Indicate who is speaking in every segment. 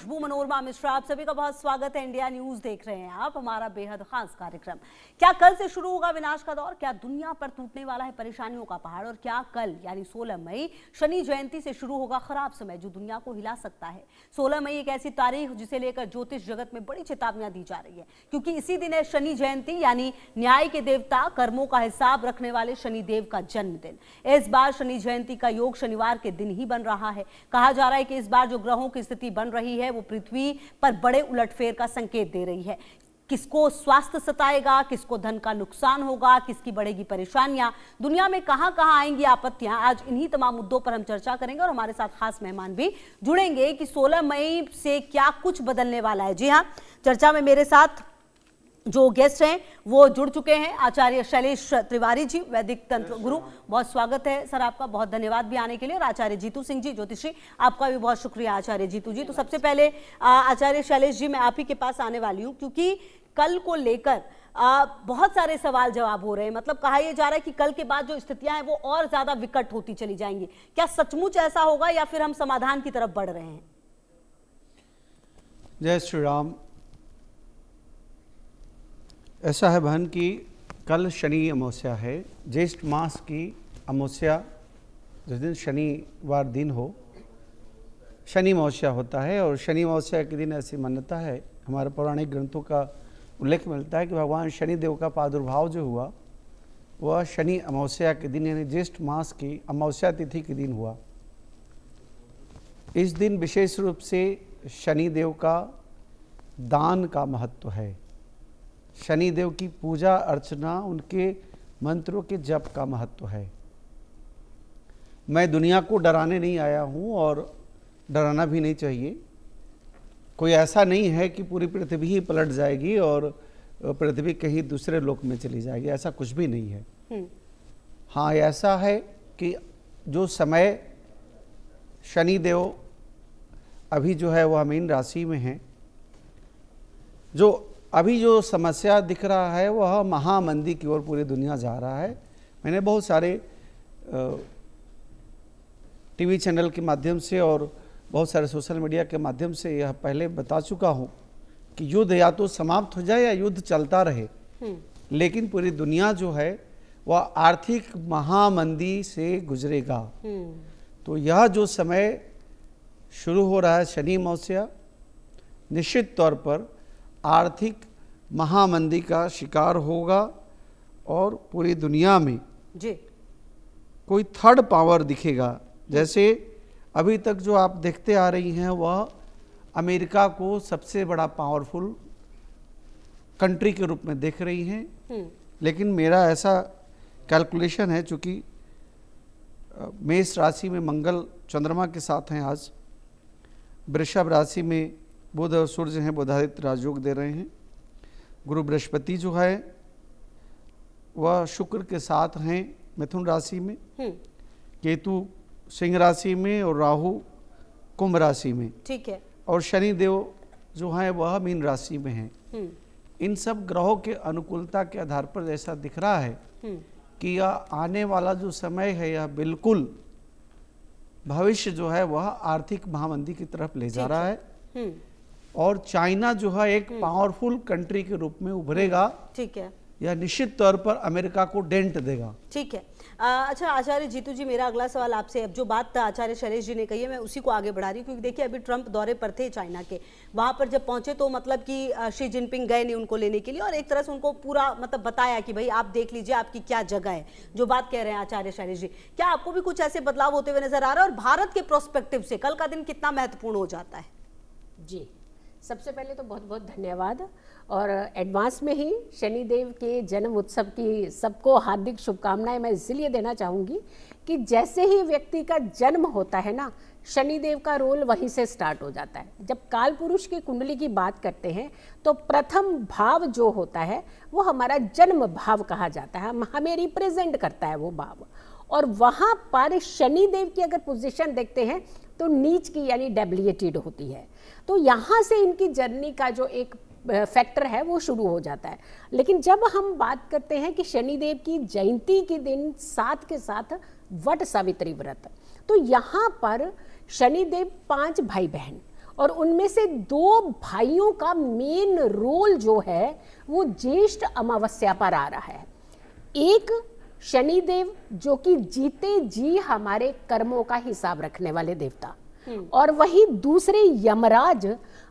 Speaker 1: खुशबू मनोरमा मिश्रा, आप सभी का बहुत स्वागत है। इंडिया न्यूज देख रहे हैं आप, हमारा बेहद खास कार्यक्रम। क्या कल से शुरू होगा विनाश का दौर? क्या दुनिया पर टूटने वाला है परेशानियों का पहाड़? और क्या कल यानी 16 मई शनि जयंती से शुरू होगा खराब समय जो दुनिया को हिला सकता है? 16 मई एक ऐसी तारीख जिसे लेकर ज्योतिष जगत में बड़ी चेतावनियां दी जा रही है, क्योंकि इसी दिन है शनि जयंती यानी न्याय के देवता, कर्मों का हिसाब रखने वाले शनिदेव का जन्मदिन। इस बार शनि जयंती का योग शनिवार के दिन ही बन रहा है। कहा जा रहा है कि इस बार जो ग्रहों की स्थिति बन रही है वो पृथ्वी पर बड़े उलटफेर का संकेत दे रही है। किसको स्वास्थ्य सताएगा, किसको धन का नुकसान होगा, किसकी बढ़ेगी परेशानियां, दुनिया में कहां कहां आएंगी आपत्तियां, आज इन्हीं तमाम मुद्दों पर हम चर्चा करेंगे। और हमारे साथ खास मेहमान भी जुड़ेंगे कि 16 मई से क्या कुछ बदलने वाला है। जी हां, चर्चा में मेरे साथ जो गेस्ट हैं वो जुड़ चुके हैं। आचार्य शैलेश त्रिवारी जी, वैदिक तंत्र गुरु, बहुत स्वागत है सर आपका, बहुत धन्यवाद भी आने के लिए। और आचार्य जीतू सिंह जी, ज्योतिषी, आपका भी बहुत शुक्रिया आचार्य जीतू जी। तो सबसे पहले आचार्य शैलेश जी, मैं आप ही के पास आने वाली हूँ, क्योंकि कल को लेकर बहुत सारे सवाल जवाब हो रहे हैं। मतलब कहा यह जा रहा है कि कल के बाद जो स्थितियां हैं वो और ज्यादा विकट होती चली जाएंगी। क्या सचमुच ऐसा होगा या फिर हम समाधान की तरफ बढ़ रहे हैं?
Speaker 2: जय श्री राम। ऐसा है बहन कि कल शनि अमावस्या है, ज्येष्ठ मास की अमावस्या, जिस दिन शनिवार दिन हो शनि अमावस्या होता है। और शनि अमावस्या के दिन ऐसी मान्यता है, हमारे पौराणिक ग्रंथों का उल्लेख मिलता है कि भगवान शनिदेव का प्रादुर्भाव जो हुआ वह शनि अमावस्या के दिन यानी ज्येष्ठ मास की अमावस्या तिथि के दिन हुआ। इस दिन विशेष रूप से शनिदेव का दान का महत्व है, शनिदेव की पूजा अर्चना, उनके मंत्रों के जप का महत्व है। मैं दुनिया को डराने नहीं आया हूँ और डराना भी नहीं चाहिए। कोई ऐसा नहीं है कि पूरी पृथ्वी ही पलट जाएगी और पृथ्वी कहीं दूसरे लोक में चली जाएगी, ऐसा कुछ भी नहीं है। हाँ, ऐसा है कि जो समय शनिदेव अभी जो है वह मीन राशि में है, जो अभी जो समस्या दिख रहा है वह महामंदी की ओर पूरी दुनिया जा रहा है। मैंने बहुत सारे टीवी चैनल के माध्यम से और बहुत सारे सोशल मीडिया के माध्यम से यह पहले बता चुका हूँ कि युद्ध या तो समाप्त हो जाए या युद्ध चलता रहे, लेकिन पूरी दुनिया जो है वह आर्थिक महामंदी से गुजरेगा। तो यह जो समय शुरू हो रहा है शनि अमावस्या, निश्चित तौर पर आर्थिक महामंदी का शिकार होगा और पूरी दुनिया में
Speaker 1: जी
Speaker 2: कोई थर्ड पावर दिखेगा। जैसे अभी तक जो आप देखते आ रही हैं वह अमेरिका को सबसे बड़ा पावरफुल कंट्री के रूप में देख रही हैं, लेकिन मेरा ऐसा कैलकुलेशन है, चूँकि मेष राशि में मंगल चंद्रमा के साथ हैं आज, वृषभ राशि में बुध और सूर्य हैं, बुधादित्य राजयोग दे रहे हैं, गुरु बृहस्पति जो है वह शुक्र के साथ हैं मिथुन राशि में, केतु सिंह राशि में और राहु कुंभ राशि में, ठीक है, और शनि देव जो है वह मीन राशि में हैं। इन सब ग्रहों के अनुकूलता के आधार पर ऐसा दिख रहा है कि यह आने वाला जो समय है यह बिल्कुल भविष्य जो है वह आर्थिक महामंदी की तरफ ले जा रहा है। और चाइना जो है एक पावरफुल कंट्री के रूप में उभरेगा। ठीक है, यह निश्चित तौर पर अमेरिका को डेंट देगा। ठीक है।
Speaker 1: अच्छा आचार्य जीतू जी, मेरा अगला सवाल आपसे, अब जो बात आचार्य शैलेश जी ने कही है मैं उसी को आगे बढ़ा रही हूँ, क्योंकि देखिए अभी ट्रंप दौरे पर थे चाइना के, वहां पर जब पहुंचे तो मतलब कि शी जिनपिंग गए नहीं उनको लेने के लिए और एक तरह से उनको पूरा मतलब बताया कि भाई आप देख लीजिए आपकी क्या जगह है, जो बात कह रहे हैं आचार्य शैलेश जी। क्या आपको भी कुछ ऐसे बदलाव होते हुए नजर आ रहा है? और भारत के प्रोस्पेक्टिव से कल का दिन कितना महत्वपूर्ण हो जाता है?
Speaker 3: जी, सबसे पहले तो बहुत बहुत धन्यवाद और एडवांस में ही शनिदेव के जन्म उत्सव की सबको हार्दिक शुभकामनाएं मैं इसलिए देना चाहूँगी कि जैसे ही व्यक्ति का जन्म होता है ना, शनिदेव का रोल वहीं से स्टार्ट हो जाता है। जब काल पुरुष की कुंडली की बात करते हैं तो प्रथम भाव जो होता है वो हमारा जन्म भाव कहा जाता है, हमें रिप्रेजेंट करता है वो भाव। और वहाँ पर शनिदेव की अगर पोजीशन देखते हैं तो नीच की यानी डेबिलिटेड होती है। तो यहाँ से इनकी जर्नी का जो एक फैक्टर है वो शुरू हो जाता है। लेकिन जब हम बात करते हैं कि शनिदेव की जयंती के दिन साथ के साथ वट सावित्री व्रत, तो यहाँ पर शनिदेव 5 भाई बहन और उनमें से 2 भाइयों का मेन रोल जो है वो ज्येष्ठ अमावस्या पर आ रहा है। एक शनिदेव जो कि जीते जी हमारे कर्मों का हिसाब रखने वाले देवता, और वही दूसरे यमराज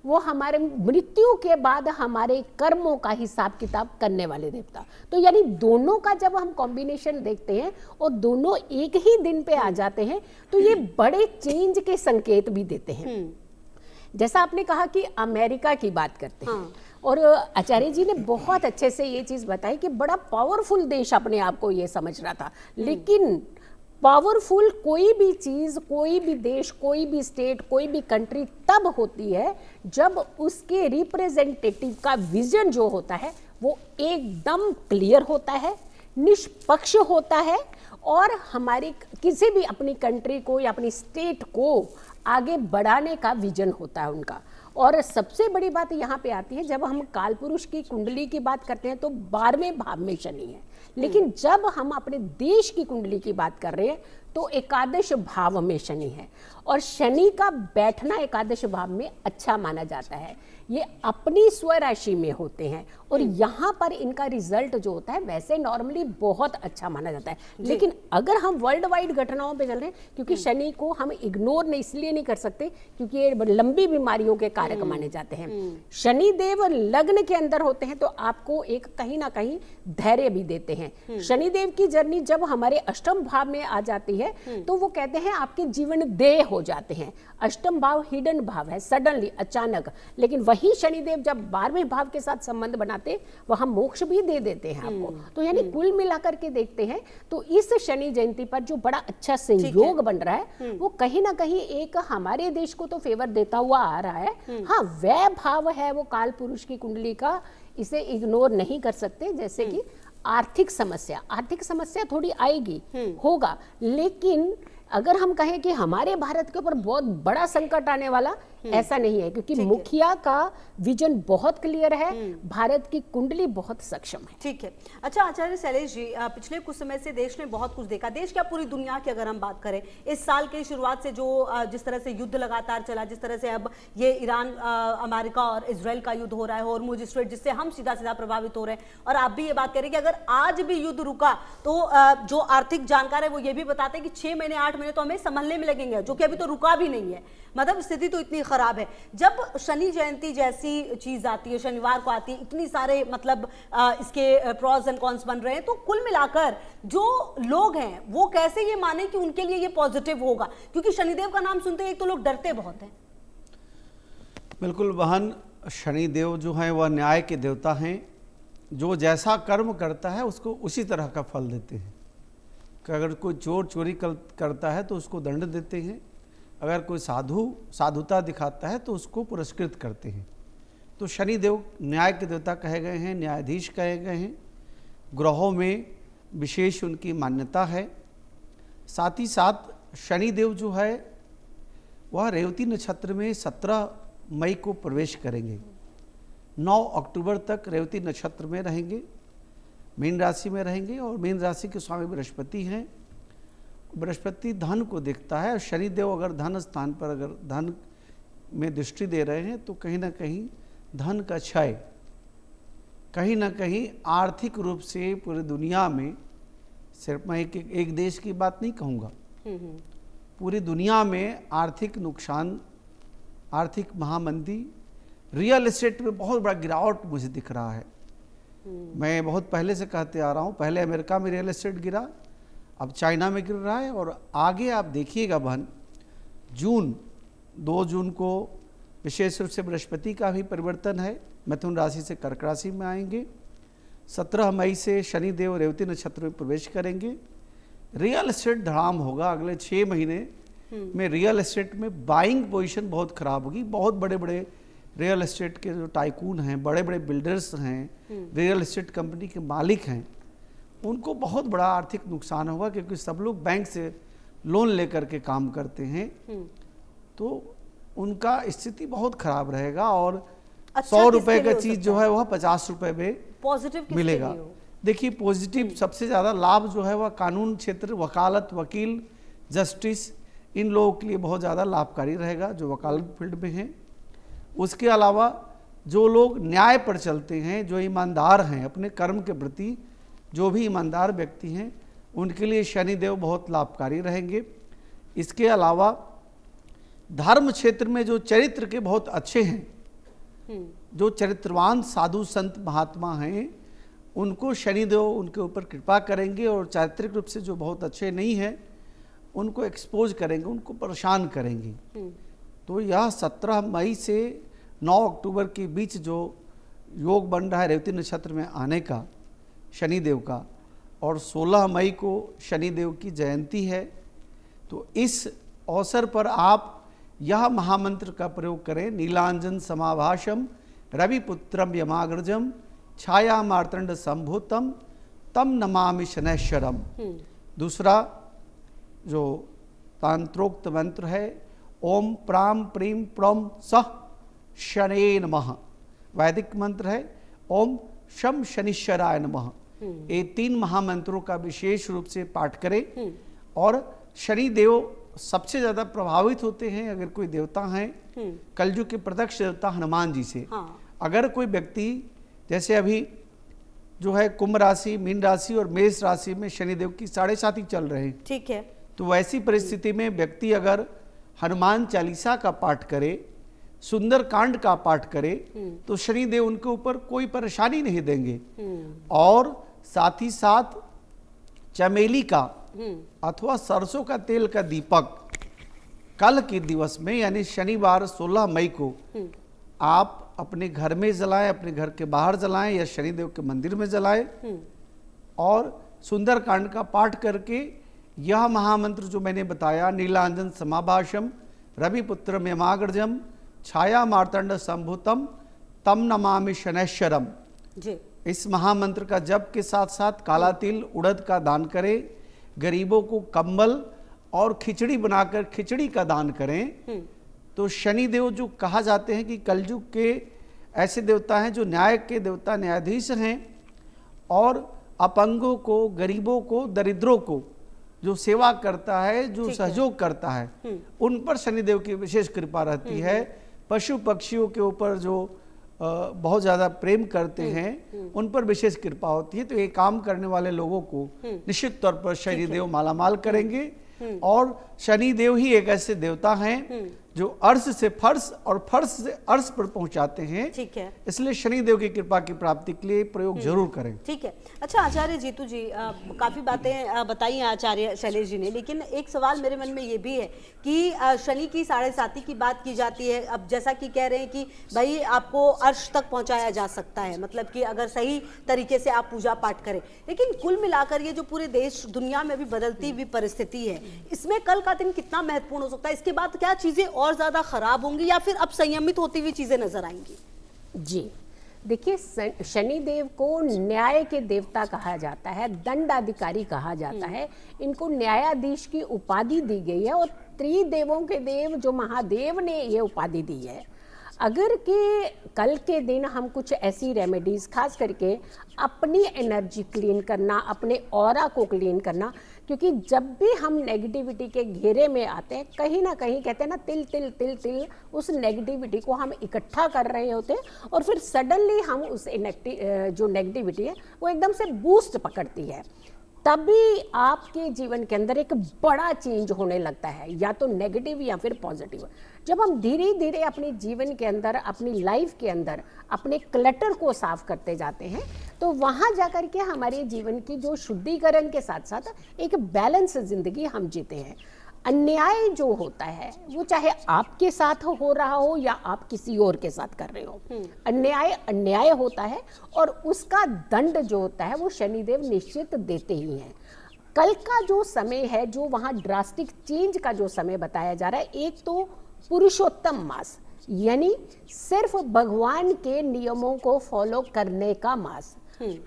Speaker 3: वो हमारे मृत्यु के बाद हमारे कर्मों का हिसाब किताब करने वाले देवता। तो यानी दोनों का जब हम कॉम्बिनेशन देखते हैं और दोनों एक ही दिन पे आ जाते हैं तो ये बड़े चेंज के संकेत भी देते हैं। जैसा आपने कहा कि अमेरिका की बात करते हैं, और आचार्य जी ने बहुत अच्छे से ये चीज बताई कि बड़ा पावरफुल देश अपने आप को ये समझ रहा था, लेकिन पावरफुल कोई भी चीज, कोई भी देश, कोई भी स्टेट, कोई भी कंट्री तब होती है जब उसके रिप्रेजेंटेटिव का विजन जो होता है वो एकदम क्लियर होता है, निष्पक्ष होता है, और हमारी किसी भी अपनी कंट्री को या अपनी स्टेट को आगे बढ़ाने का विजन होता है उनका। और सबसे बड़ी बात यहाँ पे आती है, जब हम कालपुरुष की कुंडली की बात करते हैं तो 12वें भाव में शनि है, लेकिन जब हम अपने देश की कुंडली की बात कर रहे हैं तो एकादश भाव में शनि है, और शनि का बैठना एकादश भाव में अच्छा माना जाता है। ये अपनी स्वराशि में होते हैं और यहाँ पर इनका रिजल्ट जो होता है वैसे नॉर्मली बहुत अच्छा माना जाता है। लेकिन अगर हम वर्ल्ड वाइड घटनाओं पे चल रहे हैं, क्योंकि शनि को हम इग्नोर नहीं इसलिए नहीं कर सकते क्योंकि ये लंबी बीमारियों के कारक माने जाते हैं। शनि देव लग्न के अंदर होते हैं तो आपको एक कहीं ना कहीं धैर्य भी देते हैं। शनि देव की जर्नी जब हमारे अष्टम भाव में आ जाती है तो वो कहते हैं आपके जीवन देह हो जाते हैं। अष्टम भाव हिडन भाव है, सडनली अचानक, लेकिन वही शनिदेव जब 12वें भाव के साथ संबंध बनाते वहां मोक्ष भी दे देते हैं आपको। तो यानी कुल मिलाकर के देखते हैं तो इस शनि जयंती पर जो बड़ा अच्छा संयोग बन रहा है वो कहीं ना कहीं एक हमारे देश को तो फेवर देता हुआ आ रहा है। हाँ, वह भाव है वो काल पुरुष की कुंडली का, इसे इग्नोर नहीं कर सकते। जैसे कि आर्थिक समस्या थोड़ी आएगी, होगा, लेकिन अगर हम कहें कि हमारे भारत के ऊपर बहुत बड़ा संकट आने वाला, ऐसा नहीं है, क्योंकि मुखिया का विजन बहुत क्लियर है, भारत की कुंडली बहुत सक्षम है।
Speaker 1: ठीक है। अच्छा आचार्य शैलेश जी, पिछले कुछ समय से देश ने बहुत कुछ देखा, देश क्या पूरी दुनिया की अगर हम बात करें, इस साल की शुरुआत से जो जिस तरह से युद्ध लगातार चला, जिस तरह से अब ये ईरान अमेरिका और इजराइल का युद्ध हो रहा है, हॉर्मुज स्ट्रेट, जिससे हम सीधा सीधा प्रभावित हो रहे हैं, और आप भी ये बात करें कि अगर आज भी युद्ध रुका तो जो आर्थिक जानकार है वो ये भी बताते हैं कि 6 महीने 8 महीने तो हमें संभलने में लगेंगे, जो कि अभी तो रुका भी नहीं है। मतलब स्थिति तो इतनी खराब है। जब शनि जयंती जैसी चीज आती है, शनिवार को आती है, इतनी सारे मतलब इसके प्रॉस एंड कॉन्स बन रहे हैं, तो कुल मिलाकर जो लोग हैं वो कैसे ये माने कि उनके लिए ये पॉजिटिव होगा, क्योंकि शनिदेव का नाम सुनते ही एक तो लोग डरते बहुत हैं।
Speaker 2: बिल्कुल बहन, शनिदेव जो हैं वह न्याय के देवता हैं, जो जैसा कर्म करता है उसको उसी तरह का फल देते हैं। कि अगर कोई चोर चोरी करता है तो उसको दंड देते हैं, अगर कोई साधुता दिखाता है तो उसको पुरस्कृत करते हैं। तो शनिदेव न्याय के देवता कहे गए हैं, न्यायाधीश कहे गए हैं, ग्रहों में विशेष उनकी मान्यता है। साथ ही साथ शनिदेव जो है वह रेवती नक्षत्र में 17 मई को प्रवेश करेंगे, 9 अक्टूबर तक रेवती नक्षत्र में रहेंगे, मीन राशि में रहेंगे, और मीन राशि के स्वामी बृहस्पति हैं। बृहस्पति धन को देखता है, और शनिदेव अगर धन स्थान पर अगर धन में दृष्टि दे रहे हैं तो कहीं ना कहीं धन का क्षय, कहीं ना कहीं आर्थिक रूप से पूरी दुनिया में, सिर्फ मैं एक देश की बात नहीं कहूँगा, पूरी दुनिया में आर्थिक नुकसान, आर्थिक महामंदी, रियल एस्टेट में बहुत बड़ा गिरावट मुझे दिख रहा है। मैं बहुत पहले से कहते आ रहा हूँ, पहले अमेरिका में रियल एस्टेट गिरा, अब चाइना में गिर रहा है, और आगे आप देखिएगा बहन, 2 जून को विशेष रूप से बृहस्पति का भी परिवर्तन है, मिथुन राशि से कर्क राशि में आएंगे। 17 मई से शनिदेव रेवती नक्षत्र में प्रवेश करेंगे। रियल एस्टेट धड़ाम होगा, अगले 6 महीने में रियल एस्टेट में बाइंग पोजीशन बहुत खराब होगी। बहुत बड़े बड़े रियल एस्टेट के जो टाइकून हैं, बड़े बड़े बिल्डर्स हैं, रियल एस्टेट कंपनी के मालिक हैं, उनको बहुत बड़ा आर्थिक नुकसान होगा, क्योंकि सब लोग बैंक से लोन लेकर के काम करते हैं, तो उनका स्थिति बहुत खराब रहेगा। और 100 रुपए का चीज जो है वह 50 रुपए में
Speaker 1: पॉजिटिव
Speaker 2: मिलेगा। देखिए पॉजिटिव सबसे ज़्यादा लाभ जो है वह कानून क्षेत्र, वकालत, वकील, जस्टिस, इन लोगों के लिए बहुत ज़्यादा लाभकारी रहेगा जो वकालत फील्ड में हैं। उसके अलावा जो लोग न्याय पर चलते हैं, जो ईमानदार हैं अपने कर्म के प्रति, जो भी ईमानदार व्यक्ति हैं, उनके लिए शनिदेव बहुत लाभकारी रहेंगे। इसके अलावा धर्म क्षेत्र में जो चरित्र के बहुत अच्छे हैं, जो चरित्रवान साधु संत महात्मा हैं, उनको शनिदेव उनके ऊपर कृपा करेंगे, और चारित्रिक रूप से जो बहुत अच्छे नहीं हैं उनको एक्सपोज करेंगे, उनको परेशान करेंगे। तो यह 17 मई से 9 अक्टूबर के बीच जो योग बन रहा है रेवती नक्षत्र में आने का शनिदेव का, और 16 मई को शनिदेव की जयंती है, तो इस अवसर पर आप यह महामंत्र का प्रयोग करें। नीलांजन समाभाषम रविपुत्रम यमाग्रजम छाया मार्तंड संभूतम तम नमामि शनैश्वरम। दूसरा जो तांत्रोक्त मंत्र है, ओम प्राम प्रीम प्रम सह शने नमः। वैदिक मंत्र है ओम शम शनिश्वराय नमः। ये 3 महामंत्रों का विशेष रूप से पाठ करें। और शनिदेव सबसे ज्यादा प्रभावित होते हैं, अगर कोई देवता हैं, कलयुग के प्रत्यक्ष देवता हनुमान जी से। अगर कोई व्यक्ति, जैसे अभी जो है कुंभ राशि, मीन राशि और मेष राशि में शनिदेव की 7.5 चल रहे हैं,
Speaker 1: ठीक है,
Speaker 2: तो वैसी परिस्थिति में व्यक्ति अगर हनुमान चालीसा का पाठ करे, सुंदर कांड का पाठ करे, तो शनिदेव उनके ऊपर कोई परेशानी नहीं देंगे। और साथ ही साथ चमेली का अथवा सरसों का तेल का दीपक कल के दिवस में, यानी शनिवार 16 मई को आप अपने घर में जलाएं, अपने घर के बाहर जलाएं या शनिदेव के मंदिर में जलाएं, और सुंदर कांड का पाठ करके यह महामंत्र जो मैंने बताया, नीलांजन समाभाषम रविपुत्रम यमाग्रजम छाया मार्तंड संभूतम तम नमामि शनैश्वरम, इस महामंत्र का जप के साथ साथ काला तिल उड़द का दान करें, गरीबों को कंबल और खिचड़ी बनाकर खिचड़ी का दान करें। तो शनिदेव जो कहा जाते हैं कि कलयुग के ऐसे देवता हैं जो न्याय के देवता, न्यायाधीश हैं, और अपंगों को, गरीबों को, दरिद्रों को जो सेवा करता है, जो सहयोग करता है, उन पर शनिदेव की विशेष कृपा रहती है। पशु पक्षियों के ऊपर जो बहुत ज़्यादा प्रेम करते हैं, उन पर विशेष कृपा होती है। तो ये काम करने वाले लोगों को निश्चित तौर पर शनिदेव मालामाल करेंगे। और शनिदेव ही एक ऐसे देवता हैं जो अर्श से फर्श और फर्श से अर्श पर पहुंचाते हैं।
Speaker 1: ठीक है,
Speaker 2: इसलिए शनिदेव की कृपा की प्राप्ति के लिए प्रयोग जरूर करें।
Speaker 1: ठीक है। अच्छा आचार्य जीतू जी, काफी बातें बताई हैं आचार्य शैलेश जी ने, लेकिन एक सवाल मेरे मन में ये भी है कि शनि की 7.5 की बात की जाती है। अब जैसा कि कह रहे हैं कि भाई आपको अर्श तक पहुंचाया जा सकता है, मतलब कि अगर सही तरीके से आप पूजा पाठ करें, लेकिन कुल मिलाकर ये जो पूरे देश दुनिया में भी बदलती हुई परिस्थिति है, इसमें कल का दिन कितना महत्वपूर्ण हो सकता है? इसके बाद क्या चीजें और ज्यादा खराब होंगी या फिर अब संयमित होती हुई चीजें नजर आएंगी?
Speaker 3: जी देखिए, शनिदेव को न्याय के देवता कहा जाता है, दंडाधिकारी कहा जाता है, इनको न्यायाधीश की उपाधि दी गई है, और त्रिदेवों के देव जो महादेव ने ये उपाधि दी है। अगर कि कल के दिन हम कुछ ऐसी रेमेडीज, खास करके अपनी एनर्जी क्लीन करना, अपने ऑरा को क्लीन करना, क्योंकि जब भी हम नेगेटिविटी के घेरे में आते हैं, कहीं ना कहीं कहते हैं ना, तिल तिल तिल तिल उस नेगेटिविटी को हम इकट्ठा कर रहे होते हैं, और फिर सडनली हम उस जो नेगेटिविटी है वो एकदम से बूस्ट पकड़ती है। तभी आपके जीवन के अंदर एक बड़ा चेंज होने लगता है, या तो नेगेटिव या फिर पॉजिटिव। जब हम धीरे धीरे अपने जीवन के अंदर, अपनी लाइफ के अंदर अपने क्लटर को साफ करते जाते हैं, तो वहाँ जाकर के हमारे जीवन की जो शुद्धिकरण के साथ साथ एक बैलेंस जिंदगी हम जीते हैं। अन्याय जो होता है वो चाहे आपके साथ हो रहा हो या आप किसी और के साथ कर रहे हो, अन्याय अन्याय होता है, और उसका दंड जो होता है वो शनिदेव निश्चित देते ही हैं। कल का जो समय है, जो वहाँ ड्रास्टिक चेंज का जो समय बताया जा रहा है, एक तो पुरुषोत्तम मास, यानी सिर्फ भगवान के नियमों को फॉलो करने का मास,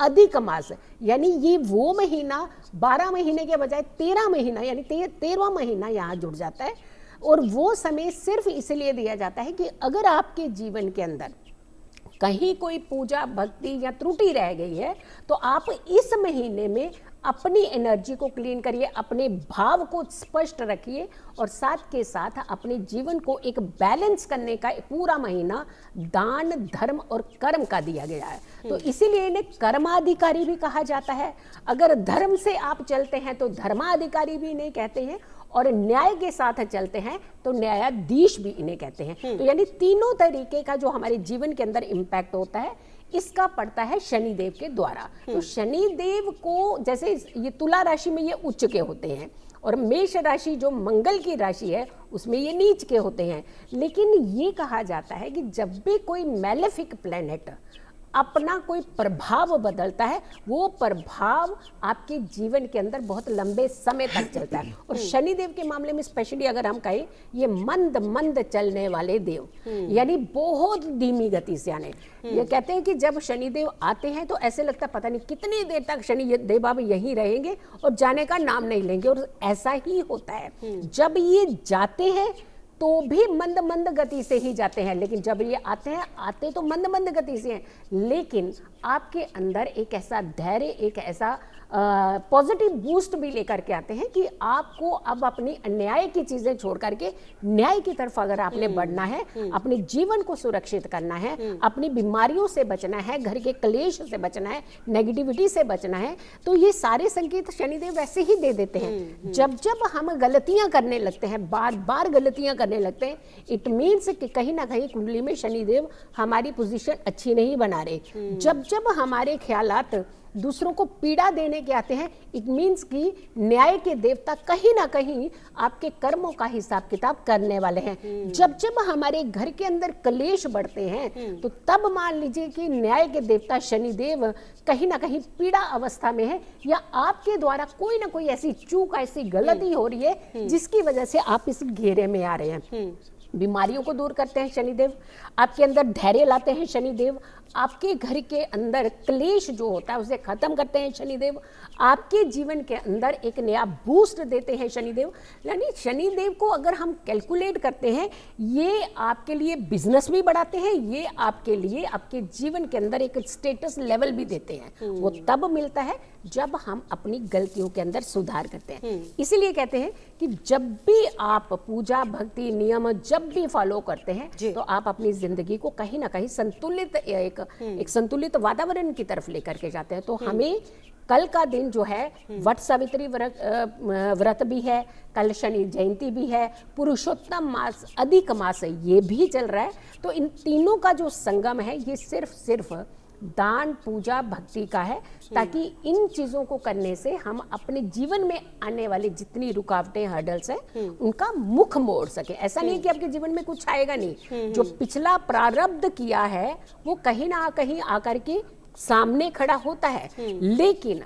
Speaker 3: अधिक मास, यानी ये वो महीना 12 महीने के बजाय 13 महीना, यानी 13वां महीना यहाँ जुड़ जाता है। और वो समय सिर्फ इसलिए दिया जाता है कि अगर आपके जीवन के अंदर कहीं कोई पूजा भक्ति या त्रुटि रह गई है, तो आप इस महीने में अपनी एनर्जी को क्लीन करिए, अपने भाव को स्पष्ट रखिए और साथ के साथ अपने जीवन को एक बैलेंस करने का पूरा महीना दान, धर्म और कर्म का दिया गया है। तो इसीलिए इन्हें कर्माधिकारी भी कहा जाता है। अगर धर्म से आप चलते हैं तो धर्माधिकारी भी इन्हें कहते हैं, और न्याय के साथ चलते हैं तो न्यायाधीश भी इन्हें कहते हैं। तो यानी तीनों तरीके का जो हमारे जीवन के अंदर इम्पैक्ट होता है, इसका पड़ता है शनिदेव के द्वारा। तो शनिदेव को, जैसे ये तुला राशि में ये उच्च के होते हैं और मेष राशि जो मंगल की राशि है उसमें ये नीच के होते हैं, लेकिन ये कहा जाता है कि जब भी कोई मैलेफिक प्लैनेट अपना कोई प्रभाव बदलता है, वो प्रभाव आपके जीवन के अंदर बहुत लंबे समय तक चलता है। और शनिदेव के मामले में स्पेशली अगर हम कहें, ये मंद मंद चलने वाले देव, यानी बहुत धीमी गति से आने। ये कहते हैं कि जब शनिदेव आते हैं तो ऐसे लगता है पता नहीं कितनी देर तक शनि देव बाबा यहीं रहेंगे और जाने का नाम नहीं लेंगे, और ऐसा ही होता है। जब ये जाते हैं तो भी मंद मंद गति से ही जाते हैं, लेकिन जब ये आते हैं, आते तो मंद मंद गति से हैं, लेकिन आपके अंदर एक ऐसा धैर्य, एक ऐसा पॉजिटिव बूस्ट भी लेकर के आते हैं कि आपको अब अपनी अन्याय की चीजें छोड़ करके न्याय की तरफ अगर आपने बढ़ना है, अपने जीवन को सुरक्षित करना है, अपनी बीमारियों से बचना है, घर के क्लेश से बचना है, नेगेटिविटी से बचना है, तो ये सारे संकेत शनिदेव वैसे ही दे देते हैं। जब जब हम गलतियां करने लगते हैं, बार बार गलतियां करने लगते हैं, इट मीन्स कि कहीं ना कहीं कुंडली में शनिदेव हमारी पोजीशन अच्छी नहीं बना रहे। जब जब हमारे ख्यालात दूसरों को पीड़ा देने के आते हैं, इट मीन्स कि न्याय के देवता कहीं ना कहीं आपके कर्मों का हिसाब किताब करने वाले हैं। जब जब हमारे घर के अंदर क्लेश बढ़ते हैं, तो तब मान लीजिए कि न्याय के देवता शनिदेव कहीं ना कहीं पीड़ा अवस्था में है, या आपके द्वारा कोई ना कोई ऐसी चूक, ऐसी गलती हो रही है जिसकी वजह से आप इस घेरे में आ रहे हैं। बीमारियों को दूर करते हैं शनिदेव, आपके अंदर धैर्य लाते हैं शनिदेव, आपके घर के अंदर क्लेश जो होता है उसे खत्म करते हैं शनिदेव, आपके जीवन के अंदर एक नया बूस्ट देते हैं शनिदेव। यानी शनिदेव को अगर हम कैलकुलेट करते हैं, ये आपके लिए बिजनेस भी बढ़ाते हैं, ये आपके लिए आपके जीवन के अंदर एक स्टेटस लेवल भी देते हैं। वो तब मिलता है जब हम अपनी गलतियों के अंदर सुधार करते हैं। इसीलिए कहते हैं कि जब भी आप पूजा, भक्ति, नियम जब भी फॉलो करते हैं, तो आप अपनी जिंदगी को कहीं ना कहीं संतुलित एक संतुलित वातावरण की तरफ लेकर के जाते हैं। तो हमें कल का दिन जो है, वट सावित्री व्रत भी है, कल शनि जयंती भी है, पुरुषोत्तम मास, अधिक मास ये भी चल रहा है। तो इन तीनों का जो संगम है, ये सिर्फ दान, पूजा, भक्ति का है, ताकि इन चीजों को करने से हम अपने जीवन में आने वाली जितनी रुकावटें, हर्डल्स हैं, उनका मुख मोड़ सके। ऐसा नहीं कि आपके जीवन में कुछ आएगा नहीं, जो पिछला प्रारब्ध किया है वो कहीं ना कहीं आकर के सामने खड़ा होता है। लेकिन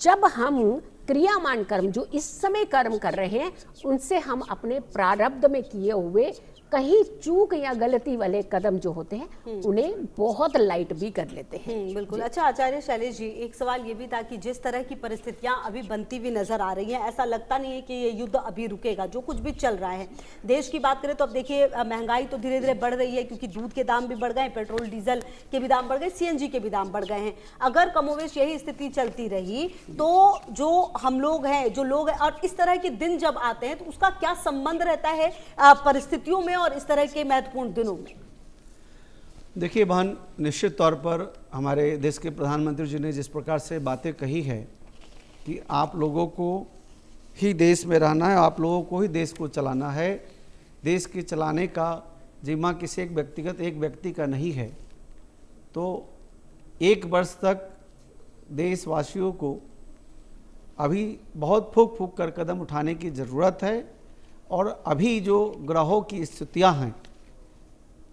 Speaker 3: जब हम क्रियामान कर्म, जो इस समय कर्म कर रहे हैं, उनसे हम अपने प्रारब्ध में किए हुए कहीं चूक या गलती वाले कदम जो होते हैं, उन्हें बहुत लाइट भी कर लेते हैं।
Speaker 1: बिल्कुल। अच्छा आचार्य शैलेश जी, एक सवाल ये भी था कि जिस तरह की परिस्थितियां अभी बनती हुई नजर आ रही हैं, ऐसा लगता नहीं है कि ये युद्ध अभी रुकेगा, जो कुछ भी चल रहा है। देश की बात करें तो अब देखिए, महंगाई तो धीरे धीरे बढ़ रही है, क्योंकि दूध के दाम भी बढ़ गए, पेट्रोल डीजल के भी दाम बढ़ गए, CNG के भी दाम बढ़ गए हैं। अगर कमोवेश यही स्थिति चलती रही तो जो हम लोग हैं, जो लोग हैं, और इस तरह के दिन जब आते हैं, तो उसका क्या संबंध रहता है परिस्थितियों में और इस तरह के महत्वपूर्ण दिनों में?
Speaker 2: देखिए बहन, निश्चित तौर पर हमारे देश के प्रधानमंत्री जी ने जिस प्रकार से बातें कही है कि आप लोगों को ही देश में रहना है, आप लोगों को ही देश को चलाना है, देश के चलाने का जिम्मा किसी एक व्यक्ति का नहीं है, तो 1 वर्ष तक देशवासियों को अभी बहुत फूक फूक कर कदम उठाने की ज़रूरत है। और अभी जो ग्रहों की स्थितियां हैं,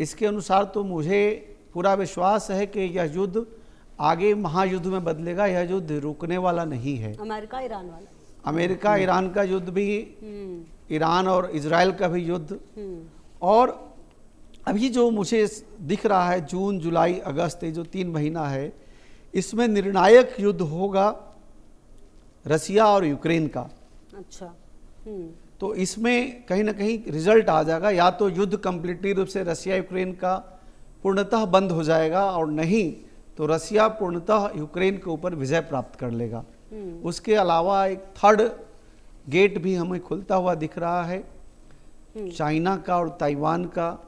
Speaker 2: इसके अनुसार तो मुझे पूरा विश्वास है कि यह युद्ध आगे महायुद्ध में बदलेगा। यह युद्ध रुकने वाला नहीं है। अमेरिका ईरान का युद्ध भी, ईरान और इजराइल का भी युद्ध, और अभी जो मुझे दिख रहा है जून, जुलाई, अगस्त, ये जो 3 महीना है, इसमें निर्णायक युद्ध होगा रसिया और यूक्रेन का।
Speaker 1: अच्छा।
Speaker 2: तो इसमें कहीं ना कहीं रिजल्ट आ जाएगा, या तो युद्ध कंप्लीटली रूप से रसिया यूक्रेन का पूर्णतः बंद हो जाएगा, और नहीं तो रसिया पूर्णतः यूक्रेन के ऊपर विजय प्राप्त कर लेगा। उसके अलावा एक थर्ड गेट भी हमें खुलता हुआ दिख रहा है, चाइना का और ताइवान का।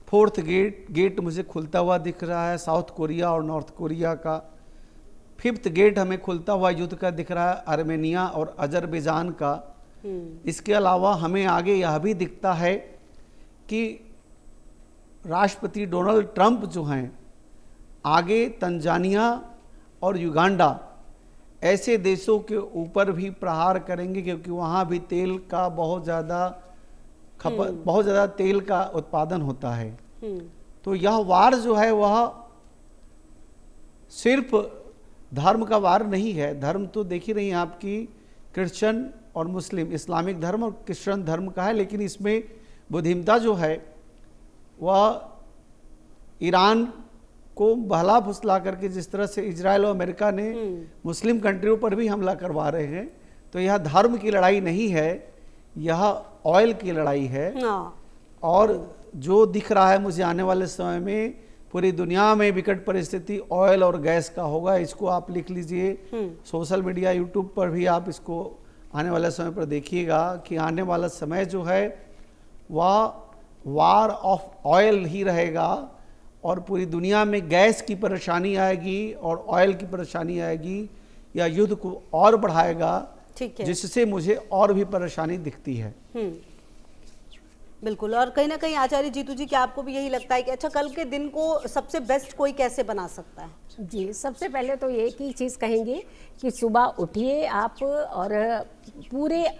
Speaker 2: फोर्थ गेट मुझे खुलता हुआ दिख रहा है, साउथ कोरिया और नॉर्थ कोरिया का। फिफ्थ गेट हमें खुलता हुआ युद्ध का दिख रहा है, आर्मेनिया और अजरबैजान का। इसके अलावा हमें आगे यह भी दिखता है कि राष्ट्रपति डोनाल्ड ट्रंप जो हैं आगे तंजानिया और युगांडा ऐसे देशों के ऊपर भी प्रहार करेंगे, क्योंकि वहाँ भी तेल का बहुत ज़्यादा तेल का उत्पादन होता है। तो यह वार जो है वह सिर्फ धर्म का वार नहीं है। धर्म तो देख ही रही हैं आपकी, क्रिश्चियन और मुस्लिम, इस्लामिक धर्म और क्रिश्चियन धर्म का है, लेकिन इसमें बुद्धिमता जो है वह ईरान को बहला फुसला करके, जिस तरह से इजराइल और अमेरिका ने मुस्लिम कंट्रियों पर भी हमला करवा रहे हैं, तो यह धर्म की लड़ाई नहीं है, यह ऑयल की लड़ाई है। और जो दिख रहा है मुझे आने वाले समय में पूरी दुनिया में विकट परिस्थिति ऑयल और गैस का होगा। इसको आप लिख लीजिए, सोशल मीडिया यूट्यूब पर भी आप इसको आने वाले समय पर देखिएगा कि आने वाला समय जो है वह वार ऑफ ऑयल ही रहेगा और पूरी दुनिया में गैस की परेशानी आएगी और ऑयल की परेशानी आएगी। या युद्ध को और बढ़ाएगा, जिससे मुझे और भी परेशानी दिखती है।
Speaker 1: बिल्कुल। और कहीं ना कहीं आचार्य जीतू जी, क्या आपको भी यही लगता है कि अच्छा कल के दिन को सबसे बेस्ट कोई कैसे बना सकता है?
Speaker 3: जी, सबसे पहले तो ये की चीज़ कहेंगे कि सुबह उठिए आप, और पूरे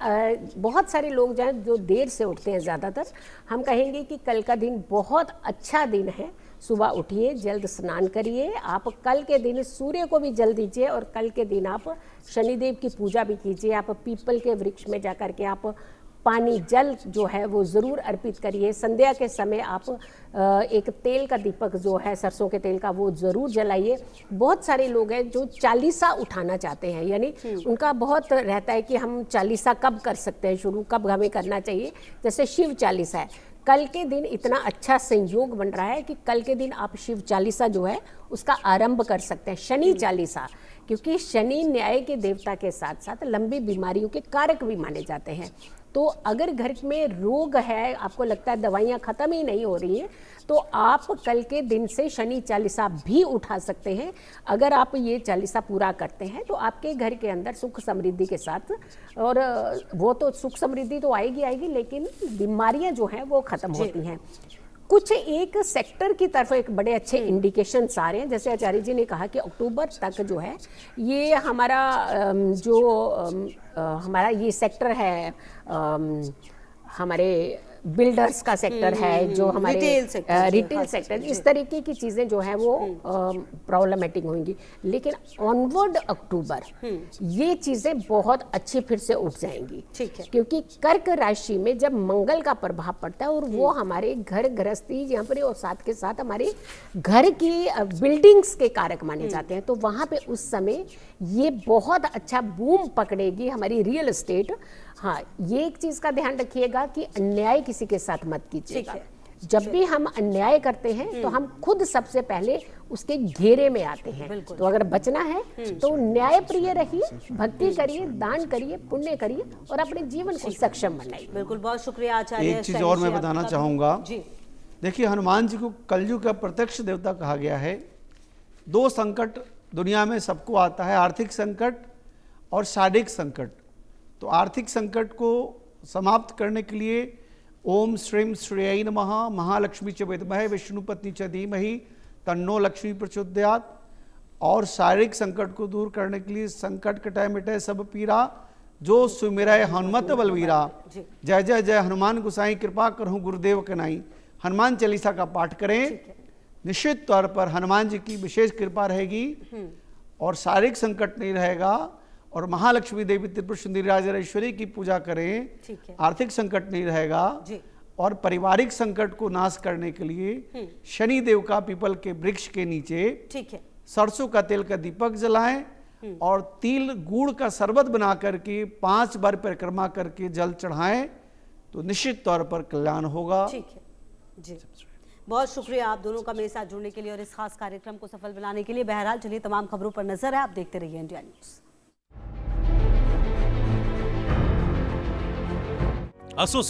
Speaker 3: बहुत सारे लोग जो देर से उठते हैं, ज़्यादातर हम कहेंगे कि कल का दिन बहुत अच्छा दिन है। सुबह उठिए, जल्द स्नान करिए, आप कल के दिन सूर्य को भी जल दीजिए, और कल के दिन आप शनिदेव की पूजा भी कीजिए। आप पीपल के वृक्ष में जा कर के आप पानी जल जो है वो ज़रूर अर्पित करिए। संध्या के समय आप एक तेल का दीपक जो है सरसों के तेल का वो ज़रूर जलाइए। बहुत सारे लोग हैं जो चालीसा उठाना चाहते हैं, यानी उनका बहुत रहता है कि हम चालीसा कब कर सकते हैं शुरू, कब हमें करना चाहिए। जैसे शिव चालीसा है, कल के दिन इतना अच्छा संयोग बन रहा है कि कल के दिन आप शिव चालीसा जो है उसका आरंभ कर सकते हैं। शनि चालीसा, क्योंकि शनि न्याय के देवता के साथ साथ लंबी बीमारियों के कारक भी माने जाते हैं। तो अगर घर में रोग है, आपको लगता है दवाइयाँ ख़त्म ही नहीं हो रही हैं, तो आप कल के दिन से शनि चालीसा भी उठा सकते हैं। अगर आप ये चालीसा पूरा करते हैं तो आपके घर के अंदर सुख समृद्धि के साथ, और वो तो सुख समृद्धि तो आएगी, लेकिन बीमारियां जो हैं वो ख़त्म होती हैं। कुछ एक सेक्टर की तरफ एक बड़े अच्छे इंडिकेशंस आ रहे हैं। जैसे आचार्य जी ने कहा कि अक्टूबर तक जो है ये हमारा हमारा ये सेक्टर है, हमारे बिल्डर्स का सेक्टर है, जो हमारे रिटेल सेक्टर, इस तरीके की चीज़ें जो है वो प्रॉब्लमेटिक होंगी। लेकिन ऑनवर्ड अक्टूबर ये चीज़ें बहुत अच्छी फिर से उठ जाएंगी।
Speaker 1: ठीक है।
Speaker 3: क्योंकि कर्क राशि में जब मंगल का प्रभाव पड़ता है और वो हमारे घर गृहस्थी यहाँ पर और साथ के साथ हमारे घर की बिल्डिंग्स के कारक माने जाते हैं, तो वहाँ पे उस समय ये बहुत अच्छा बूम पकड़ेगी हमारी रियल एस्टेट। हाँ, ये एक चीज का ध्यान रखिएगा कि अन्याय किसी के साथ मत कीजिएगा। जब भी हम अन्याय करते हैं तो हम खुद सबसे पहले उसके घेरे में आते हैं। तो अगर बचना है तो न्याय प्रिय रहिए, भक्ति करिए, दान करिए, पुण्य करिए और अपने जीवन को सक्षम बनाइए।
Speaker 1: बिल्कुल, बहुत शुक्रिया आचार्य।
Speaker 2: एक चीज और मैं बताना चाहूंगा। देखिए, हनुमान जी को कलयुग का प्रत्यक्ष देवता कहा गया है। दो संकट दुनिया में सबको आता है, आर्थिक संकट और शारीरिक संकट। तो आर्थिक संकट को समाप्त करने के लिए ओम श्रीम श्रेय नमः, महालक्ष्मी च विद्महे विष्णुपत्नी च धीमहि तन्नो लक्ष्मी प्रचोदयात्। और शारीरिक संकट को दूर करने के लिए संकट कटाए मिटाए सब पीरा, जो सुमिरै हनुमत बलवीरा। जय जय जय हनुमान गोसाई, कृपा करहूँ गुरुदेव कनाई। हनुमान चालीसा का पाठ करें, निश्चित तौर पर हनुमान जी की विशेष कृपा रहेगी और शारीरिक संकट नहीं रहेगा। और महालक्ष्मी देवी त्रिपुर सुंदरी राजेश्वरी की पूजा करें, आर्थिक संकट नहीं रहेगा। और पारिवारिक संकट को नाश करने के लिए शनि देव का पीपल के वृक्ष के नीचे सरसों का तेल का दीपक जलाएं और तिल गुड़ का शरबत बना करके 5 बार परिक्रमा करके जल चढ़ाएं, तो निश्चित तौर पर कल्याण होगा।
Speaker 1: ठीक है जी, बहुत शुक्रिया आप दोनों का मेरे साथ जुड़ने के लिए और इस खास कार्यक्रम को सफल बनाने के लिए। बहरहाल चलिए, तमाम खबरों पर नजर है, आप देखते रहिए इंडिया न्यूज।
Speaker 4: एसोसिएट